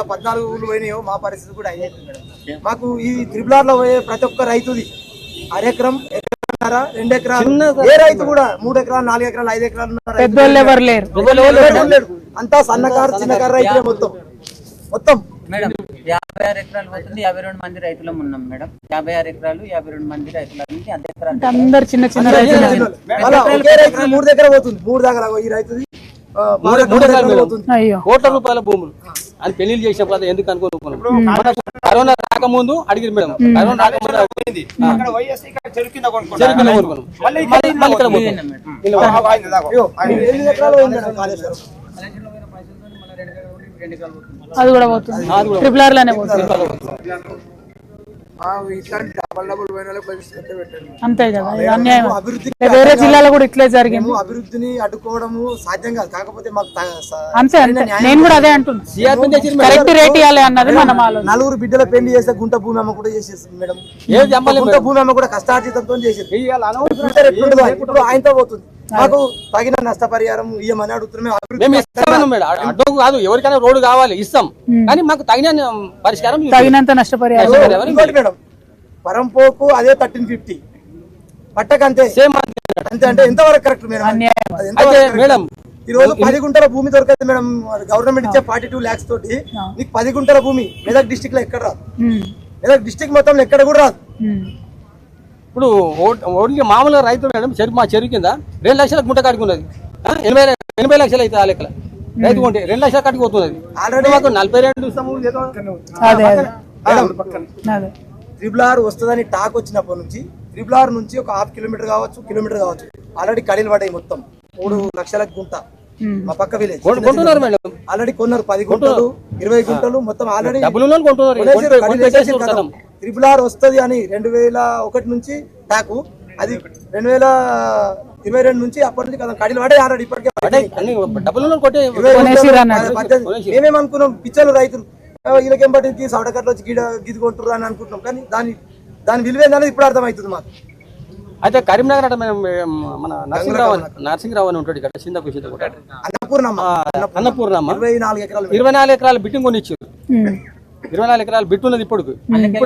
ఎట్లా 14 ఊళ్ళు పోయినాయో మా పరిస్థితి కూడా అయ్యేది మేడం. మాకు ఈ త్రిపులార్లో పోయే ప్రతి ఒక్క రైతుది అరెకరం 2 ఎకరాలు ఏ రైతు కూడా 3 ఎకరాలు 4 ఎకరాలు 5 ఎకరాలు అంతా సన్నకారు చిన్నకారు రైతులే మొత్తం మేడం 56 ఎకరాలు పోతుంది. 52 మంది రైతులం ఉన్నాం మేడం. 56 ఎకరాలు 52 మంది రైతుల నుంచి అందరు చిన్న చిన్న రైతులు 3 దగ్గర పోతుంది. 3 దగ్గర ఈ రైతుది కోట్ల రూపాయల భూములు అని పెళ్లి చేసినప్పుడు అది ఎందుకు అనుకోనుకున్నాం. కరోనా రాకముందు అడిగింది మేడం. కరోనా రాకముందు అది కూడా పోతుంది. ట్రిపుల్ ఆర్ లోనే పోతుంది. అంతే కదా, అన్యాయం. వేరే జిల్లాలో కూడా ఇట్లే జరిగింది. అభివృద్ధిని అడ్డుకోవడము సాధ్యం కాదు. కాకపోతే మాకు అంతే నేను కూడా అదే అంటున్నాను. కరెక్ట్ రేట్ ఇవ్వాలి అన్నది మనం ఆలోచన. 4 బిడ్డల పెళ్లి చేస్తే గుంట భూమి అమ్మ కూడా చేసేస్తుంది మేడం. గుంట భూమి అమ్మ కూడా కష్టార్జితంతో చేసేది. ఇప్పుడు ఆయనతో పోతుంది. మాకు తగిన నష్టపరిహారం ఇవ్వమని అడుగుతున్నాం. కాదు, ఎవరికైనా రోడ్డు కావాలి ఇస్తాం, కానీ మాకు పరిష్కారం తగినంత నష్టపరిహారం మేడం. పరంపోకు అదే 1350 పట్టకంతే సేమ్ అంతే. అంటే ఎంతవరకు కరెక్ట్ మేడం? ఈ రోజు 10 గుంటల భూమి దొరకదు మేడం. గవర్నమెంట్ ఇచ్చే 42 lakhs తోటి నీకు 10 గుంటల భూమి మెదక్ డిస్టిక్ లో ఎక్కడ రాదు. మెదక్ డిస్టిక్ మొత్తం ఎక్కడ కూడా రాదు. ఇప్పుడు ఓన్లీ మామూలుగా రైతు మేడం మా చెరువు కింద 2 లక్షల గుంట కట్టుకున్నది. 80 లక్షలు అయితే ఆ లెక్కల రైతు కొంటే 2 లక్షల కట్టుకుపోతున్నది. ఆల్రెడీ మాకు 42 ట్రిపుల్ ఆర్ వస్తుందని టాక్ వచ్చినప్పటి నుంచి ట్రిపుల్ ఆర్ నుంచి ఒక 1/2 కిలోమీటర్ కావచ్చు, కిలోమీటర్ కావచ్చు, ఆల్రెడీ కడీలు పడ్డాయి. మొత్తం 3 లక్షల గుంట మా పక్క విలేజ్ ఆల్రెడీ కొన్నారు. 10 గుంటలు 20 గుంటలు మొత్తం ఆల్రెడీ ట్రిపుల్ ఆర్ వస్తుంది అని 2001 నుంచి టాకు. అది 2022 నుంచి అప్పటి నుంచి కదా కడీలు పడ్డాయి. ఆల్రెడీ ఇప్పటికే మేమేమనుకున్నాం పిచ్చలు రైతులు వీళ్ళకేం పట్టింది సవడకట్లు వచ్చి గిది కొంటారు అని అనుకుంటున్నాం. కానీ దాని విలువ ఏందనేది ఇప్పుడు అర్థమవుతుంది మాకు. అయితే కరీంనగర్ అంటే మన నరసింహరావు అని ఉంటాడు ఇక్కడ అన్నపూర్ణమ్మ 24 ఎకరాల బిట్టింగ్ కొని ఇచ్చారు. 24 ఎకరాలు బిట్టు ఉన్నది. ఇప్పుడు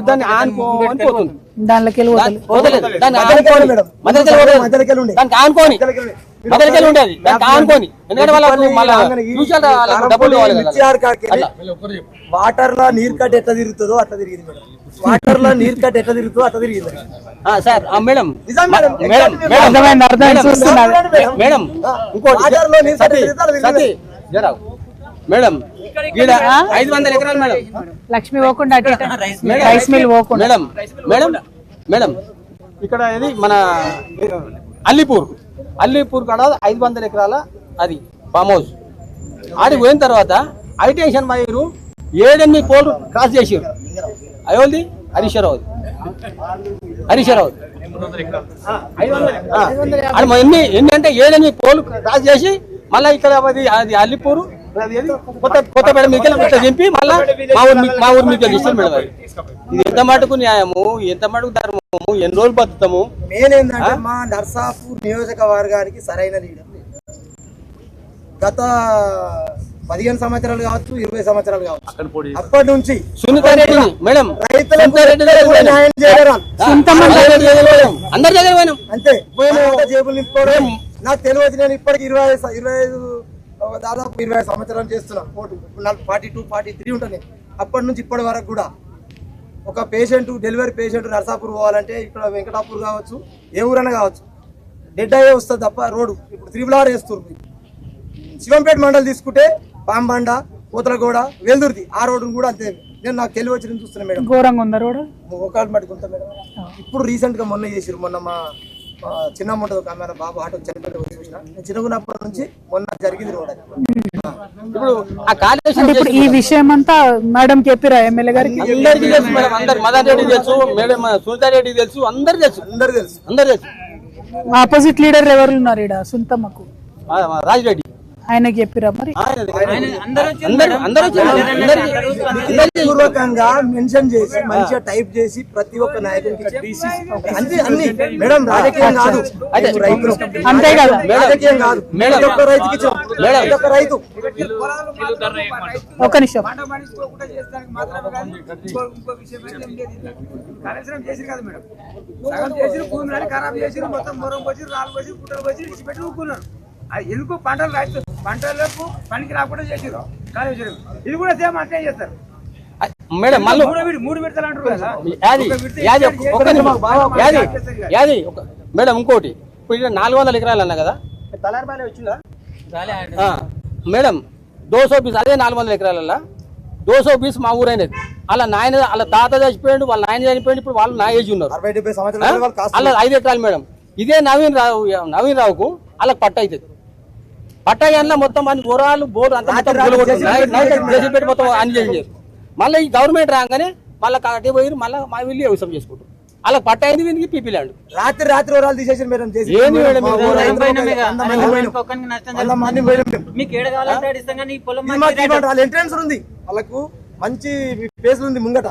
దాన్ని ఆనుకోని పోతుంది. దానికి ఆనుకోని మదరికెళ్ళి ఉండేది. దానికి ఆనుకోని ఎందుకంటే వాటర్ లో నీరు కట్ ఎట్లా తిరుగుతుందో అట్లా తిరిగింది మేడం. వాటర్ లో నీరు కట్ ఎట్లా తిరుగుతుందో అట్లా తిరిగింది సార్. మేడం మేడం ఇంకోటి మేడం 500 ఎకరాలు మేడం. లక్ష్మి పోకుండా రైస్ మిల్ పోకుండా మేడం మేడం మేడం ఇక్కడ ఇది మన అల్లీపూర్ కాడ 500 ఎకరాల అది ఫామ్ హౌస్. ఆడికి పోయిన తర్వాత హైటెన్షన్ వైరు 7-8 పోలు క్రాస్ చేసారు. అయోల్ది హరీశ్వరరావు ఎన్ని అంటే 7-8 పోలు క్రాస్ చేసి మళ్ళీ ఇక్కడ అది అల్లీపూరు కొత్తపేట మీకు దింపి మళ్ళీ మా ఊరు మీకు ఇస్తాను మేడం. ఇది ఎంత మటుకు న్యాయము, ఎంత మటుకు ధర్మము, ఎన్ని రోజులు బతుకుతాము? మెయిన్ ఏంటంటే మా నర్సాపూర్ నియోజకవర్గానికి సరైన లీడర్ గత 15 సంవత్సరాలు కావచ్చు, 20 సంవత్సరాలు కావచ్చు, అప్పటి నుంచి సునీతారెడ్డి మేడం రైతులకు అంతే జేబులు నింపుకోవడం నాకు తెలియదు. నేను ఇప్పటికి 25 దాదాపు 20 సంవత్సరాలు చేస్తున్నా. 42, 43 ఉంటుంది. అప్పటి నుంచి ఇప్పటి వరకు కూడా ఒక పేషెంట్ డెలివరీ పేషెంట్ నర్సాపూర్ పోవాలంటే ఇక్కడ వెంకటాపూర్ కావచ్చు, ఏ ఊరైనా కావచ్చు, డెడ్ అయ్యే వస్తుంది తప్ప రోడ్డు. ఇప్పుడు ట్రిపుల్ ఆర్ వేస్తున్నారు. శివంపేట మండలి తీసుకుంటే పాంబండ, కోతలగూడ, వెల్దుర్తి ఆ రోడ్డు కూడా అంతే. నేను నాకు తెలివి వచ్చి చూస్తున్నా మేడం. ఘోరంగా ఉందా రోడ్డు? ఒకటి మట్టుకుంటా మేడం. ఇప్పుడు రీసెంట్ గా మొన్న చేసారు. మొన్న మా చిన్నమ్మ ఉంటుంది ఒక ఆమె బాబు ఆటో చనిపోయి చూసిన. నేను చిన్నగున్నప్పటి నుంచి మొన్న జరిగింది రోడ్. ఇప్పుడు ఈ విషయం అంతా మేడం చెప్పిరా ఎమ్మెల్యే గారికి? అందరికీ తెలుసు మేడం. మదన్ రెడ్డి తెలుసు, మేడం సునీతారెడ్డి తెలుసు, అందరు తెలుసు. ఆపోజిట్ లీడర్ ఎవరు ఉన్నారు ఇక్కడ? సుంతమ్మకు రాజిరెడ్డి ఆయనకి చెప్పిరా మరి? పూర్వకంగా మెన్షన్ చేసి మంచిగా టైప్ చేసి ప్రతి ఒక్క నాయకుడికి అన్ని మేడం రాజకీయం కాదు, రైతులు అంతే కదా, రాజకీయం కాదు, ప్రతి ఒక్క రైతుకి ఇచ్చాం. ప్రతి ఒక్క రైతు ఒక నిమిషం కాళేశ్వరం చేసిరు కదా మేడం, సగం చేసిరు, భూమిని ఖరాబ్ చేసిరు, మొత్తం మొరం పోసిరు, రాళ్ళు పోసి గుట్టలు పోసి ఇచ్చిపెట్టి ఊరుకున్నారు. అది ఎందుకు పంటలు రైతు పంటలకు పనికి రాకుండా చేసిరు కాళేశ్వరం. ఇది కూడా సేమ్ అట్లే చేస్తారు మేడం. మళ్ళీ మూడు విడతలు అంటారు కదా మేడం. ఇంకోటి ఇప్పుడు 400 ఎకరాలు అన్నా కదా, తలారిబానే వచ్చిందా మేడం? 220 అదే 400 ఎకరాలల్లో 220 మా ఊరైనది. అలా నాయన వాళ్ళ తాత చచ్చిపోయాడు, వాళ్ళ నాయన చనిపోయాడు, ఇప్పుడు వాళ్ళు నా ఏజ్ ఉన్నారు. అలా 5 ఎకరాలు మేడం. ఇదే నవీన్ రావుకు వాళ్ళకి పట్ట అవుతుంది. పట్ట అన్న మొత్తం అన్ని గురాలు బోర్డు అంతా పెట్టి మొత్తం అన్ని చేసి మళ్ళీ ఈ గవర్నమెంట్ రాగానే మళ్ళీ కట్టి పోయి మళ్ళీ మా వీళ్ళు వ్యవసాయం చేసుకుంటారు. అలా పట్ట అయింది వీనికి పీపీ ల్యాండ్. రాత్రి వరాలు తీసేసి మేడం ఎంట్రెన్స్ ఉంది, వాళ్ళకు మంచి ప్లేస్ ఉంది ముంగట.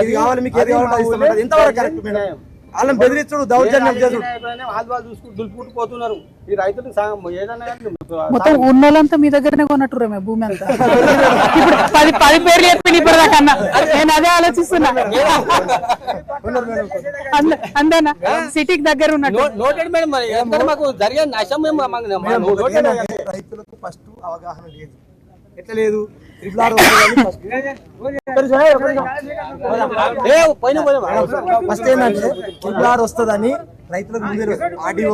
ఇది కావాలి మీకు ఏది కావాలి ఎంతవరకు కరెక్ట్ మేడం? వాళ్ళని బెదిరించుడు, దౌర్జన్యం చేసుడు, దులుపుకుంటుపోతున్నారు ఈ రైతులు. మొత్తం ఉన్నోళ్ళంతా మీ దగ్గరనే కొన్నట్టురే భూమి అంతా. ఇప్పుడు 10 పేర్లు చెప్పి ఇప్పటిదాకన్నా నేను అదే ఆలోచిస్తున్నా. అందేనా సిటీకి దగ్గర ఉన్నట్టు నోటెడ్ మేడం. మరి మాకు జరిగే నష్టం రైతులకు ఫస్ట్ అవగాహన లేదు. ఎట్లా లేదు? ఫస్ట్ ఏంటంటే ట్రిపుల్ వస్తుందని రైతులకు ముందే ఆడియో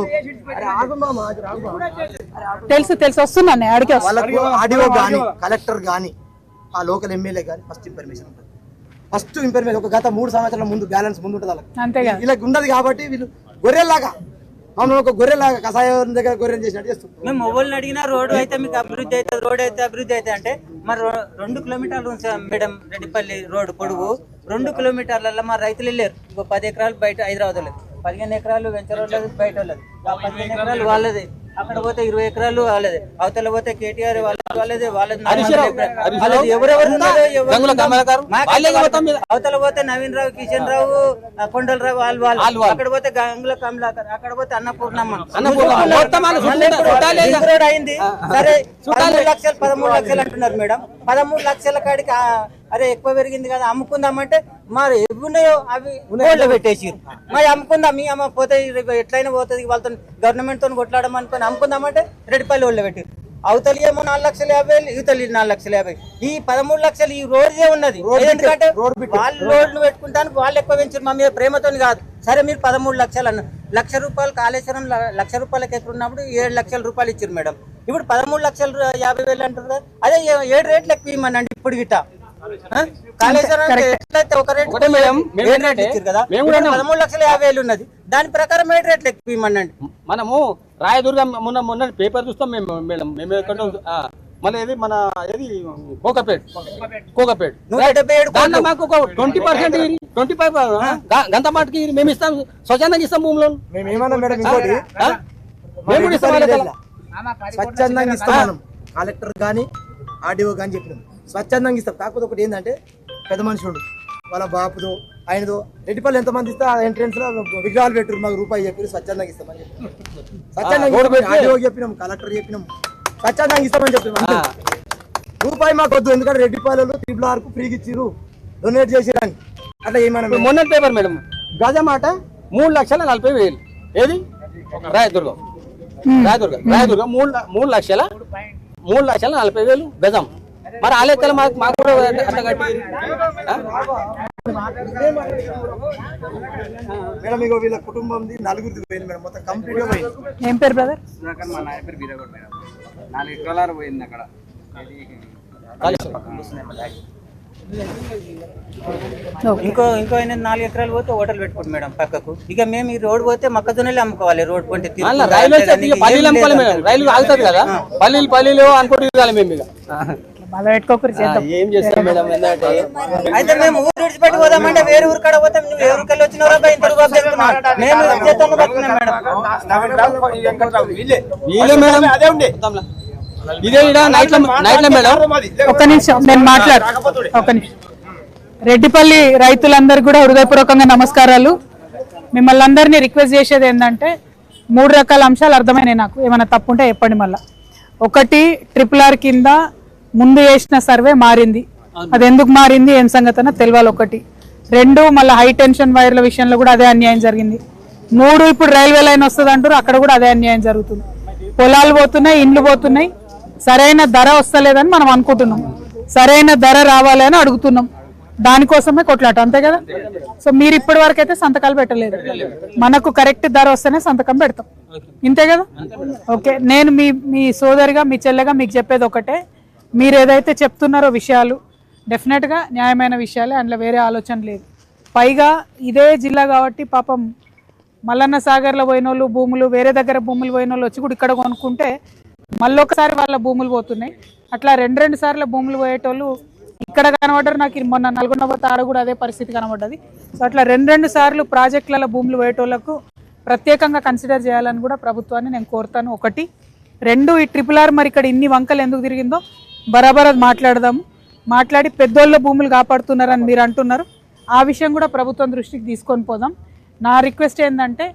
తెలుసు వస్తున్నాను అడిగి వాళ్ళకు ఆడియో గానీ కలెక్టర్ గానీ ఆ లోకల్ ఎమ్మెల్యే గానీ ఫస్ట్ ఇన్ఫర్మేషన్ ఉంటుంది. ఒక గత 3 సంవత్సరాల ముందు బ్యాలెన్స్ ముందు ఉంటుంది వాళ్ళకి. వీళ్ళకి ఉండదు కాబట్టి వీళ్ళు గొర్రెల్లాగా మమ్మల్ని ఒక గొర్రెలాగా కషాయం దగ్గర గొర్రెలు చేసినట్టు చేస్తుంది. మేము మొబైల్ అడిగినా రోడ్డు అయితే మీకు అభివృద్ధి అవుతుంది, రోడ్ అయితే అభివృద్ధి అయితే అంటే మరి 2 కిలోమీటర్లు మేడం రెడ్డిపల్లి రోడ్డు పొడుగు 2 కిలోమీటర్లలో మా రైతులు వెళ్ళారు. ఇంకో 10 ఎకరాలు బయట హైదరాబాద్ లేదు, 15 ఎకరాలు వెంచర్ వాళ్ళది, బయట వాళ్ళది, 15 ఎకరాలు వాళ్ళది, అక్కడ పోతే 20 ఎకరాలు వాళ్ళది, అవతల పోతే కేటీఆర్ వాళ్ళది ఎవరెవరు అవతల పోతే నవీన్ రావు, కిషన్ రావు, కొండలరావు వాళ్ళు, అక్కడ పోతే గంగుల కమలాకర్, అక్కడ పోతే అన్నపూర్ణమ్మ అయింది. సరే 13 లక్షలు అంటున్నారు మేడం. 13 లక్షల కాడికి అరే ఎక్కువ పెరిగింది కదా అమ్ముకుందామంటే మరి ఉన్నాయో అవి ఊళ్ళో పెట్టేసి మరి అమ్ముకుందాం మీ అమ్మ పోతే ఎట్లయినా పోతుంది వాళ్ళతో గవర్నమెంట్ తో కొట్లాడమనుకొని అమ్ముకుందామంటే రెడ్డిపల్లి ఊళ్ళో పెట్టి అవతలి ఏమో 4,50,000 ఇవతలి 4,50,000. ఈ 13 లక్షలు ఈ రోడ్డే ఉన్నది. ఎందుకంటే వాళ్ళు రోడ్లు పెట్టుకుంటానికి వాళ్ళు ఎక్కువ పెంచారు మా మీద ప్రేమతో కాదు. సరే మీరు 13 లక్షలు అన్న, ₹1,00,000 కాళేశ్వరం ₹1,00,000 ఎక్కడ ఉన్నప్పుడు 7 లక్షల రూపాయలు ఇచ్చారు మేడం. ఇప్పుడు 13,50,000 అంటారు కదా, అదే 7 రేట్లు ఎక్కువ ఇవ్వమనండి. ఇప్పుడు గిట్ట కాళేశ్వరం ఎట్లయితే ఒక రేట్ ఇచ్చారు కదా, 13,50,000 ఉన్నది, దాని ప్రకారం 7 రేట్లు ఎక్కువ ఇవ్వమనండి. మనము రాయదుర్గం మొన్న పేపర్ చూస్తాం మేము ఎక్కడ మన ఏది మన ఏది కోకపేట్ మాకు ఒక 20% 25 గంత మాటకి మేము ఇస్తాం, స్వచ్ఛందంగా ఇస్తాం భూమిలో. స్వచ్ఛందంగా ఇస్తాం, కలెక్టర్ కానీ ఆర్డీఓ కానీ చెప్పినాం స్వచ్ఛందంగా ఇస్తాం. కాకపోతే ఒకటి ఏంటంటే పెద్ద మనుషుడు వాళ్ళ బాపుదో ఆయనదో రెడ్డిపల్లి ఎంతమంది ఇస్తా ఎంట్రెన్స్ లో విగ్రహాలు పెట్టారు, మాకు రూపాయి చెప్పి స్వచ్ఛందంగా ఇస్తామని చెప్పి స్వచ్ఛందంగా ఆర్డీఓ చెప్పినాం, కలెక్టర్ చెప్పినాం, స్వచ్ఛందంగా ఇస్తామని చెప్పినాం. రూపాయి మాకు వద్దు, ఎందుకంటే రెడ్డిపల్లెలు ట్రిపుల్ ఫ్రీకి ఇచ్చిరు, డొనేట్ చేసిరని అట్లా ఏమన్నా. మొన్న పేపర్ మేడం గజమాట 3,40,000 ఏది రాయదుర్గం 3,40,000 గజం. మరి ఆ లెక్కలు మాకు కూడా అట్లా కట్టి మేడం ఇగో వీళ్ళ కుటుంబంది 4 పోయింది మేడం, మొత్తం కంప్లీట్ గా పోయింది. ఏం పేరు బ్రదర్? మా నాయ పేరు బీరగౌడ్ మేడం. 4 ఎకరాలు పోయింది అక్కడ. ఇంకో 4 ఎకరాలు పోతే హోటల్ పెట్టుకోండి మేడం పక్కకు. ఇక మేము ఈ రోడ్ పోతే మొక్కజొన్నలే అమ్ముకోవాలి. రోడ్ కొంటే పల్లీలు అమ్ముకోవాలి మేడం, రైలు ఆగుతుంది కదా, పల్లీలు అనుకుంటున్నాం మేము. ఇక ఏం చేస్తాం మేడం? అయితే మేము ఊరు విడిచిపెట్టి పోదామంటే వేరే ఊరు కాడ పోతాం. నువ్వు ఏ ఊరికెళ్ళి వచ్చినారా మేము వీళ్ళే మేడం అదే ఉండే ఇదే నైట్ల మేడం. ఒక్క నిమిషం నేను ఒక్క నిమిషం. రెడ్డిపల్లి రైతులందరికీ కూడా హృదయపూర్వకంగా నమస్కారాలు. మిమ్మల్ని అందరినీ రిక్వెస్ట్ చేసేది ఏంటంటే 3 రకాల అంశాలు అర్థమైనాయి నాకు, ఏమైనా తప్పుంటే చెప్పండి. మళ్ళీ ఒకటి, RRR కింద ముందు చేసిన సర్వే మారింది, అది ఎందుకు మారింది ఏం సంగతి అన్న తెలియాలి. ఒకటి. 2, మళ్ళీ హై టెన్షన్ వైర్ల విషయంలో కూడా అదే అన్యాయం జరిగింది. 3, ఇప్పుడు రైల్వే లైన్ వస్తుంది అంటారు, అక్కడ కూడా అదే అన్యాయం జరుగుతుంది. పొలాలు పోతున్నాయి, ఇండ్లు పోతున్నాయి, సరైన ధర వస్తలేదని మనం అనుకుంటున్నాం, సరైన ధర రావాలి అని అడుగుతున్నాం. దానికోసమే కొట్లాట, అంతే కదా. సో మీరు ఇప్పటి వరకు అయితే సంతకాలు పెట్టలేదు, మనకు కరెక్ట్ ధర వస్తేనే సంతకం పెడతాం, ఇంతే కదా. ఓకే, నేను మీ సోదరిగా మీ చెల్లెగా మీకు చెప్పేది ఒకటే, మీరు ఏదైతే చెప్తున్నారో విషయాలు డెఫినెట్గా న్యాయమైన విషయాలే, అందులో వేరే ఆలోచన లేదు. పైగా ఇదే జిల్లా కాబట్టి పాపం మల్లన్న సాగర్లో పోయిన వాళ్ళు భూములు, వేరే దగ్గర భూములు పోయిన వాళ్ళు వచ్చి కూడా ఇక్కడ కొనుక్కుంటే మళ్ళొకసారి వాళ్ళ భూములు పోతున్నాయి. అట్లా 2 సార్లు భూములు పోయేటోళ్ళు ఇక్కడ కనబడ్డారు. నాకు మొన్న నల్గొండ పోతే ఆడ కూడా అదే పరిస్థితి కనబడ్డది. సో అట్లా 2 సార్లు ప్రాజెక్టులలో భూములు పోయేటోళ్లకు ప్రత్యేకంగా కన్సిడర్ చేయాలని కూడా ప్రభుత్వాన్ని నేను కోరుతాను. 1. 2, ఈ RRR మరి ఇక్కడ ఇన్ని వంకలు ఎందుకు తిరిగిందో బరాబర్ మాట్లాడదాము. మాట్లాడి పెద్దోళ్ళ భూములు కాపాడుతున్నారని మీరు అంటున్నారు, ఆ విషయం కూడా ప్రభుత్వం దృష్టికి తీసుకొని పోదాం. నా రిక్వెస్ట్ ఏంటంటే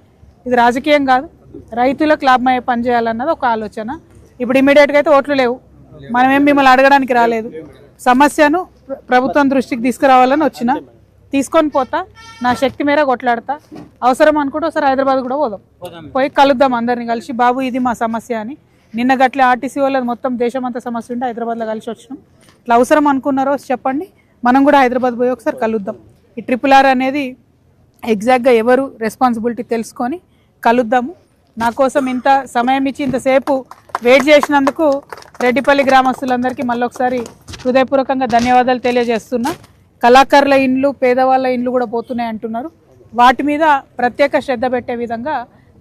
ఇది రాజకీయం కాదు, రైతులకు లాభమయ్యే పని చేయాలన్నది ఒక ఆలోచన. ఇప్పుడు ఇమీడియట్గా అయితే ఓట్లు లేవు, మనమేం మిమ్మల్ని అడగడానికి రాలేదు. సమస్యను ప్రభుత్వం దృష్టికి తీసుకురావాలని వచ్చిన, తీసుకొని పోతా, నా శక్తి మేర కొట్లాడతా. అవసరం అనుకుంటే ఒకసారి హైదరాబాద్ కూడా పోదాం, పోయి కలుద్దాం అందరిని కలిసి, బాబు ఇది మా సమస్య అని. నిన్న గట్లే ఆర్టీసీ వాళ్ళది మొత్తం దేశమంతా సమస్య ఉంటే హైదరాబాద్లో కలిసి వచ్చినాం. ఇట్లా అవసరం అనుకున్నారో చెప్పండి, మనం కూడా హైదరాబాద్ పోయి ఒకసారి కలుద్దాం. ఈ RRR అనేది ఎగ్జాక్ట్గా ఎవరు రెస్పాన్సిబిలిటీ తెలుసుకొని కలుద్దాము. నా కోసం ఇంత సమయం ఇచ్చి ఇంతసేపు వెయిట్ చేసినందుకు రెడ్డిపల్లి గ్రామస్తులందరికీ మళ్ళొకసారి హృదయపూర్వకంగా ధన్యవాదాలు తెలియజేస్తున్నా. కళాకారుల ఇండ్లు, పేదవాళ్ళ ఇండ్లు కూడా పోతున్నాయి అంటున్నారు, వాటి మీద ప్రత్యేక శ్రద్ధ పెట్టే విధంగా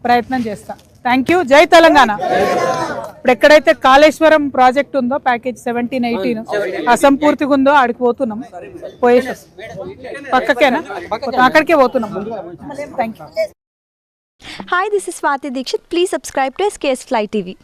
ప్రయత్నం చేస్తా. Thank you. జై తెలంగాణ. ఇప్పుడు ఎక్కడైతే కాళేశ్వరం ప్రాజెక్ట్ ఉందో ప్యాకేజ్ 17, 18 అసంపూర్తిగా ఉందో ఆడికి పోతున్నాం, పోయేసి పక్కకేనా అక్కడికే పోతున్నాం. Thank you. Hi, this is Swati Dikshit. Please subscribe to SKS Fly TV.